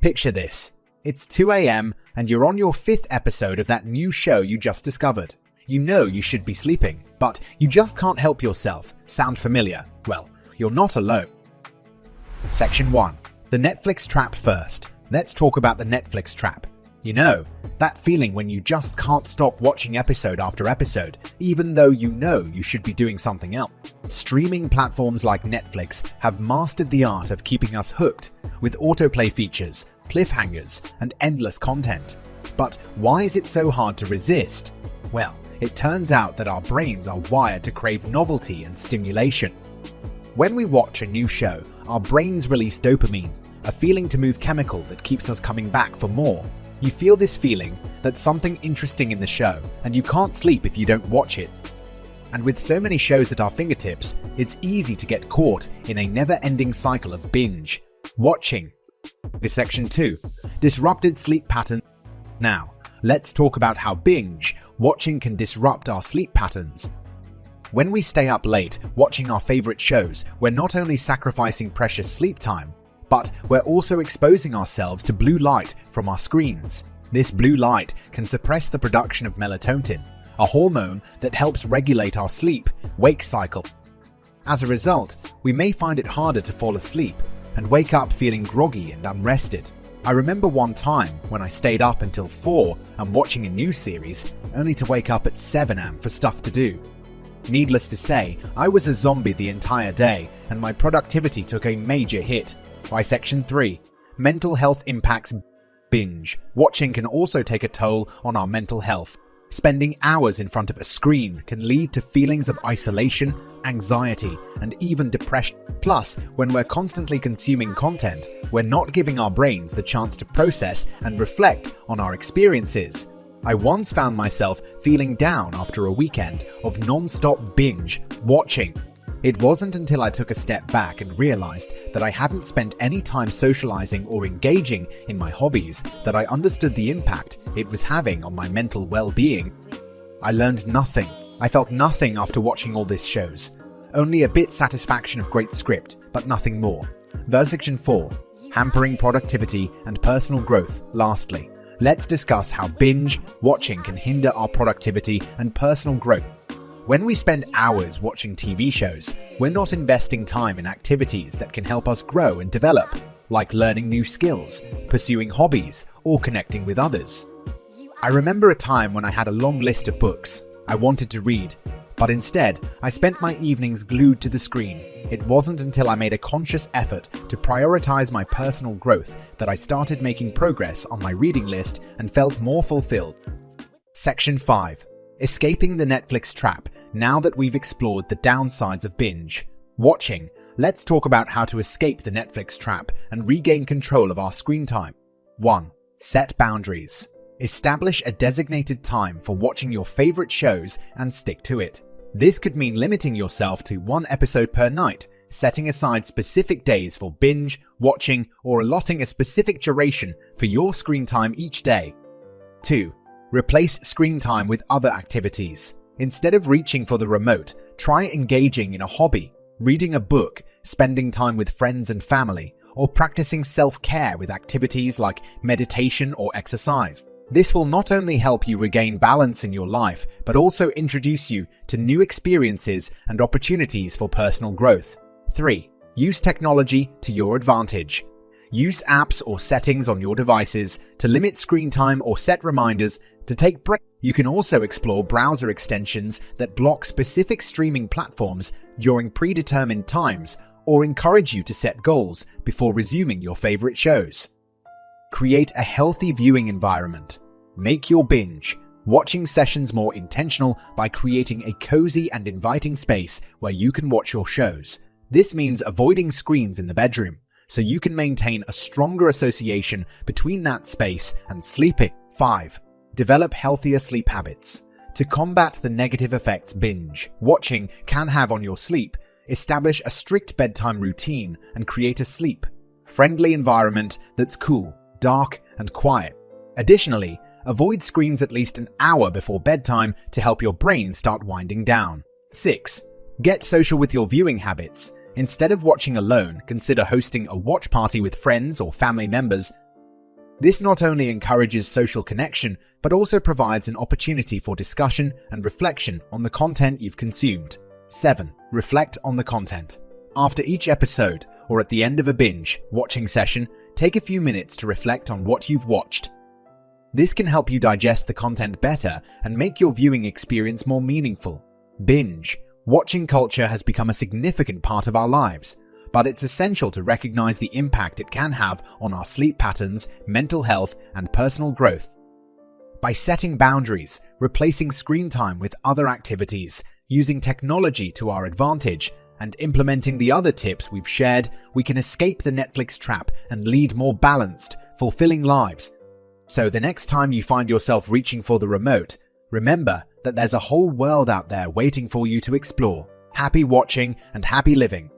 Picture this. It's 2 a.m. and you're on your 5th episode of that new show you just discovered. You know you should be sleeping, but you just can't help yourself. Sound familiar? Well, you're not alone. Section 1. The Netflix Trap first. Let's talk about the Netflix Trap. You know, that feeling when you just can't stop watching episode after episode, even though you know you should be doing something else. Streaming platforms like Netflix have mastered the art of keeping us hooked with autoplay features, cliffhangers, and endless content. But why is it so hard to resist? Well, it turns out that our brains are wired to crave novelty and stimulation. When we watch a new show, our brains release dopamine, a feeling-to-move chemical that keeps us coming back for more. You feel this feeling that something interesting in the show, and you can't sleep if you don't watch it. And with so many shows at our fingertips, it's easy to get caught in a never-ending cycle of binge watching. Section 2. Disrupted sleep patterns. Now, let's talk about how binge watching can disrupt our sleep patterns. When we stay up late watching our favorite shows, we're not only sacrificing precious sleep time, but we're also exposing ourselves to blue light from our screens. This blue light can suppress the production of melatonin, a hormone that helps regulate our sleep-wake cycle. As a result, we may find it harder to fall asleep and wake up feeling groggy and unrested. I remember one time when I stayed up until 4 and watching a new series, only to wake up at 7 am for stuff to do. Needless to say, I was a zombie the entire day and my productivity took a major hit. By Section 3. Mental health impacts. Binge watching can also take a toll on our mental health. Spending hours in front of a screen can lead to feelings of isolation, anxiety, and even depression. Plus, when we're constantly consuming content, we're not giving our brains the chance to process and reflect on our experiences. I once found myself feeling down after a weekend of non-stop binge watching. It wasn't until I took a step back and realized that I hadn't spent any time socializing or engaging in my hobbies that I understood the impact it was having on my mental well-being. I learned nothing. I felt nothing after watching all these shows. Only a bit satisfaction of great script, but nothing more. Section 4. Hampering productivity and personal growth. Lastly, let's discuss how binge watching can hinder our productivity and personal growth. When we spend hours watching TV shows, we're not investing time in activities that can help us grow and develop, like learning new skills, pursuing hobbies, or connecting with others. I remember a time when I had a long list of books I wanted to read, but instead, I spent my evenings glued to the screen. It wasn't until I made a conscious effort to prioritize my personal growth that I started making progress on my reading list and felt more fulfilled. Section 5. Escaping the Netflix trap. Now that we've explored the downsides of binge watching, let's talk about how to escape the Netflix trap and regain control of our screen time. 1. Set boundaries. Establish a designated time for watching your favorite shows and stick to it. This could mean limiting yourself to 1 episode per night, setting aside specific days for binge watching, or allotting a specific duration for your screen time each day. 2. Replace screen time with other activities. Instead of reaching for the remote, try engaging in a hobby, reading a book, spending time with friends and family, or practicing self-care with activities like meditation or exercise. This will not only help you regain balance in your life, but also introduce you to new experiences and opportunities for personal growth. 3. Use technology to your advantage. Use apps or settings on your devices to limit screen time or set reminders to take breaks. You can also explore browser extensions that block specific streaming platforms during predetermined times or encourage you to set goals before resuming your favorite shows. Create a healthy viewing environment. Make your binge watching sessions more intentional by creating a cozy and inviting space where you can watch your shows. This means avoiding screens in the bedroom, so you can maintain a stronger association between that space and sleeping. 5. Develop healthier sleep habits. To combat the negative effects binge watching can have on your sleep, establish a strict bedtime routine and create a sleep-friendly environment that's cool, dark, and quiet. Additionally, avoid screens at least an hour before bedtime to help your brain start winding down. 6. Get social with your viewing habits. Instead of watching alone, consider hosting a watch party with friends or family members. This not only encourages social connection, but also provides an opportunity for discussion and reflection on the content you've consumed. 7. Reflect on the content. After each episode, or at the end of a binge watching session, take a few minutes to reflect on what you've watched. This can help you digest the content better and make your viewing experience more meaningful. Binge watching culture has become a significant part of our lives, but it's essential to recognize the impact it can have on our sleep patterns, mental health, and personal growth. By setting boundaries, replacing screen time with other activities, using technology to our advantage, and implementing the other tips we've shared, we can escape the Netflix trap and lead more balanced, fulfilling lives. So the next time you find yourself reaching for the remote, remember that there's a whole world out there waiting for you to explore. Happy watching and happy living.